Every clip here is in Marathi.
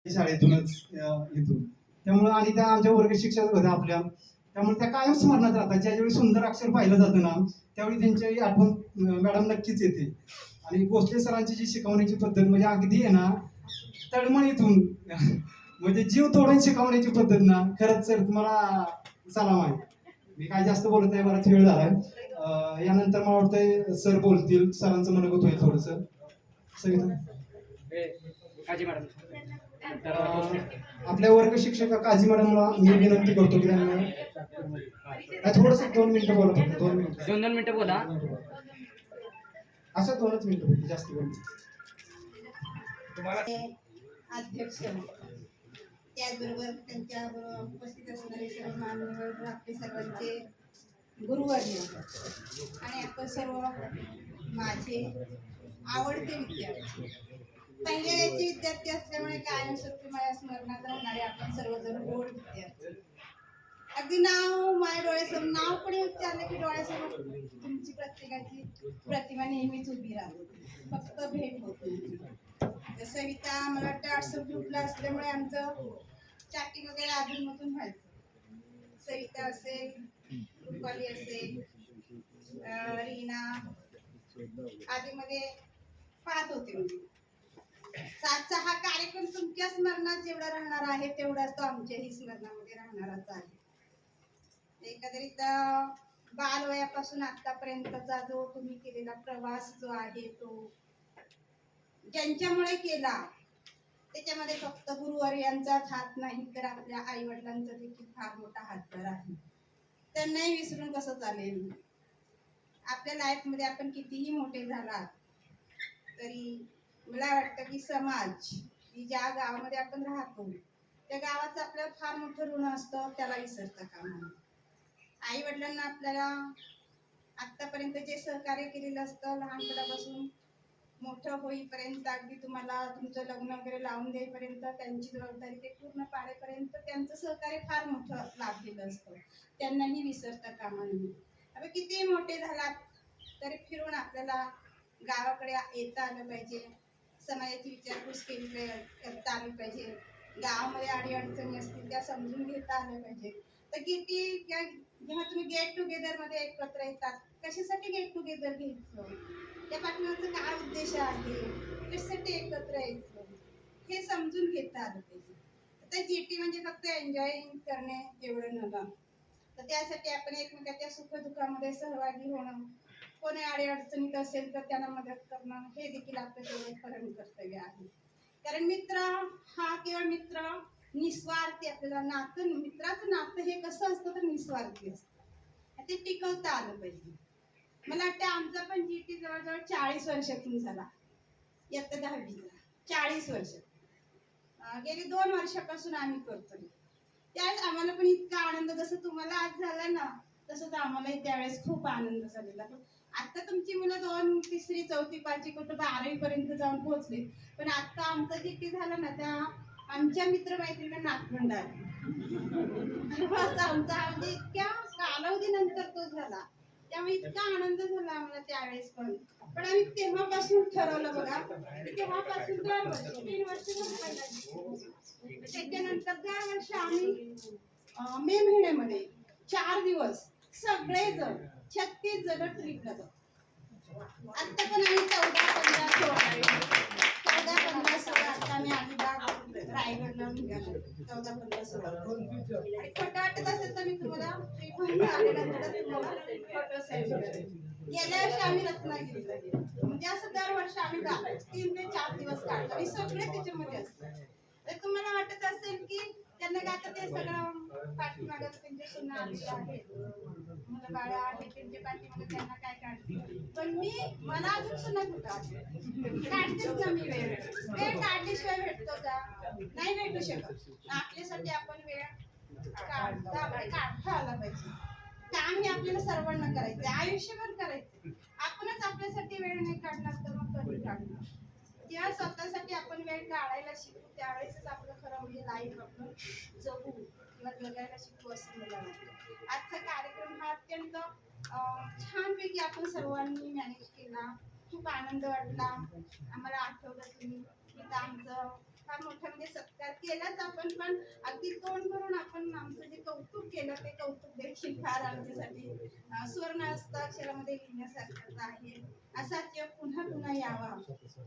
शाळेतूनच इथून. त्यामुळे आणि त्या आमच्या वर्ग शिक्षक होत्या आपल्या, त्यामुळे त्या कायम स्मरणात राहतात. ज्यावेळी सुंदर अक्षर पाहिलं जातं ना, त्यावेळी त्यांची आठवण मॅडम नक्कीच येते. आणि भोसले सरांची जी शिकवण्याची पद्धत म्हणजे अगदी आहे ना, तळमळीतून म्हणजे जीव तोडून शिकवण्याची पद्धत ना, खरंच सर तुम्हाला सलाम आहे. मी काय जास्त बोलत नाही, बराच वेळ झालाय. यानंतर मला वाटतंय सर बोलतील, सरांचं मनोगत होईल थोडस. आपल्या वर्ग शिक्षक काजी मॅडमला मी विनंती करतो की त्यांना थोडस 2 मिनिटं बोला, फक्त 2 मिनिटं, 2 मिनिटं बोला. असं 2च मिनिटं बोलतो, जास्त बोलतो. अध्यक्ष त्याचबरोबर त्यांच्याबरोबर उपस्थित असणारे सर्व मान्यवर, आपले सर्वांचे गुरुवर्य आणि आपण सर्व माझे आवडते विद्यार्थी, पहिल्या याचे विद्यार्थी असल्यामुळे कायमस्वरूपी माझ्या स्मरणात राहणारे आपण सर्वजण गोड विद्यार्थी. अगदी नाव माझ्या डोळ्यासमोर, नाव कोणी उच्चारलं की डोळ्यासमोर तुमची प्रत्येकाची प्रतिमा नेहमीच उभी राहते, फक्त भेट होत नाही. सविता मला वाटतं व्हॉट्सअप ग्रुपला असल्यामुळे आमचं चॅटिंग वगैरे अधूनमधून व्हायचं. सविता असेल, रुपाली असेल, रीना आदीमध्ये पाहत होते. म्हणजे सातचा हा कार्यक्रम तुमच्या स्मरणात जेवढा राहणार आहे तेवढाच तो आमच्याही स्मरणामध्ये राहणारच आहे. एकंदरीत बालवयापासून आतापर्यंतचा जो तुम्ही केलेला प्रवास जो आहे तो ज्यांच्यामुळे केला, त्याच्यामध्ये फक्त गुरुवर्यांचाच हात नाही तर आपल्या आई वडिलांचा देखील फार मोठा हातभार आहे. त्यांनाही विसरून कसं चालेल. आपल्या लाईफ मध्ये आपण कितीही मोठे झालात तरी मला वाटतं की समाज ज्या गावामध्ये आपण राहतो त्या गावाचं आपल्याला फार मोठं ऋण असतं, त्याला विसरता कामा नये. आई वडिलांना आपल्याला आतापर्यंत जे सहकार्य केलेलं असतं, लहानपणापासून मोठं होईपर्यंत, अगदी तुम्हाला तुमचं लग्न वगैरे लावून देईपर्यंत, त्यांची जबाबदारी ते पूर्ण पाडेपर्यंत त्यांचं सहकार्य फार मोठं लाभलेलं असतं, त्यांनाही विसरता कामा नये. आता किती मोठे झालात तरी फिरून आपल्याला गावाकडे येता आलं पाहिजे, समाजाची विचारपूस केली करता आली पाहिजे, गावामध्ये अडीअडचणी असतील त्या समजून घेता आल्या पाहिजे. तर किती जेव्हा तुम्ही गेट टुगेदर मध्ये एकत्र येतात, कशासाठी गेट टुगेदर घ्यायचं, त्या पाठीमागचा काय उद्देश आहे, कशासाठी एकत्र यायचं, हे समजून घेता आलं पाहिजे. तर जीटी म्हणजे फक्त एन्जॉय करणे एवढं नव्हे, तर त्यासाठी आपण एकमेकांच्या सुखदुःखामध्ये सहभागी होणं, कोणी अडीअडचणीत असेल तर त्यांना मदत करणं, हे देखील आपलं तेवढं परम कर्तव्य आहे. कारण मित्र हा केवळ मित्र निस्वार्थी, आपल्याला नातं, मित्राचं नातं हे कसं असतं तर निस्वार्थी असतं, ते टिकवता आलं पाहिजे. मला वाटतं आमचा पण जीटी जवळजवळ 40 वर्षातून झाला, इयत्ता 10वीला 40 वर्ष. गेली 2 वर्षापासून आम्ही करतोय. त्यावेळेस आम्हाला पण इतका आनंद, जसं तुम्हाला आज झाला ना तसंच आम्हालाही त्यावेळेस खूप आनंद झालेला. आता तुमची मुलं 2, 3, 4, 5 कुठं 12वी पर्यंत जाऊन पोहोचले, पण आता आमचं जीटी झालं ना त्या आमच्या मित्रमैत्रिणी नातवंड आले. आमचा म्हणजे इतक्या कालावधीनंतर तो झाला, त्यामुळे इतका आनंद झाला आम्हाला त्यावेळेस. पण आम्ही तेव्हापासून ठरवलं बघा, तेव्हापासून दरवर्षी 3 वर्ष त्याच्यानंतर दरवर्षी आम्ही मे महिन्यामध्ये 4 दिवस सगळेजण 36 जण ट्रिपला जातो. आता पण आम्ही 14, 15 आता आम्ही अलिबाग रायगडला निघालो. 14, 15, 16 आणि खोटं वाटत असेल तर मी तुम्हाला ट्रिप आल्यानंतर तुम्हाला फोटो सेंड करेन. गेल्या वर्षी आम्ही रत्नागिरीला गेलो, म्हणजे असं दरवर्षी आम्ही 3 ते 4 दिवस काढतो आणि सगळे त्याच्यामध्ये असतात. तर तुम्हाला वाटत असेल की त्यांना काय आता ते सगळं पाठीमागं त्यांच्या सुना आलेल्या आहेत, मुलं बाळ आहे त्यांच्या पाठीमागं त्यांना काय काढते, पण मला अजून सुना कुठं काढतेच ना मी. वेळ काढल्याशिवाय भेटतो का? नाही भेटू शकत. आपल्यासाठी आपण वेळ काढता आला पाहिजे. काम हे आपल्याला सर्वांना करायचं, आयुष्यभर करायचं. आपणच आपल्यासाठी वेळ नाही काढणार तर मग कधी काढणार? जेव्हा स्वतःसाठी आपण वेळ काढायला शिकू त्यावेळेसच आपलं खरं म्हणजे लाईफ आपण जगू किंवा जगायला शिकू असं मला वाटतं. आजचा कार्यक्रम हा अत्यंत छानपैकी आपण सर्वांनी मॅनेज केला, खूप आनंद वाटला. आम्हाला आठवलं तुम्ही इथं आमचं फार मोठा म्हणजे सत्कार केलाच आपण, पण अगदी तोंड करून आपण आमचं जे कौतुक केलं ते कौतुक देखील फार आमच्यासाठी सुवर्ण हस्ताक्षरामध्ये लिहिण्यासारखंच आहे. असाच योग पुन्हा पुन्हा यावा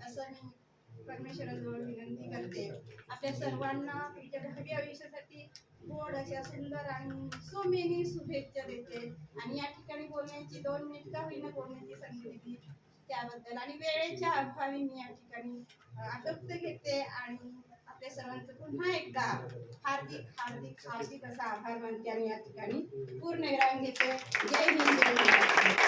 असं मी परमेश्वराजवळ विनंती करते. आपल्या सर्वांना तुमच्या 10वी आयुष्यासाठी गोड अशा सुंदर आणि सो मेनी शुभेच्छा देते. आणि या ठिकाणी बोलण्याची 2 मिनिट का होईना बोलण्याची संधी दिली त्याबद्दल आणि वेळेच्या अभावी मी या ठिकाणी आटोपते घेते आणि आपल्या सर्वांचं पुन्हा एकदा हार्दिक हार्दिक हार्दिक असा आभार मानते आणि या ठिकाणी पूर्ण विराम घेते. जय हिंद, जय महाराष्ट्र.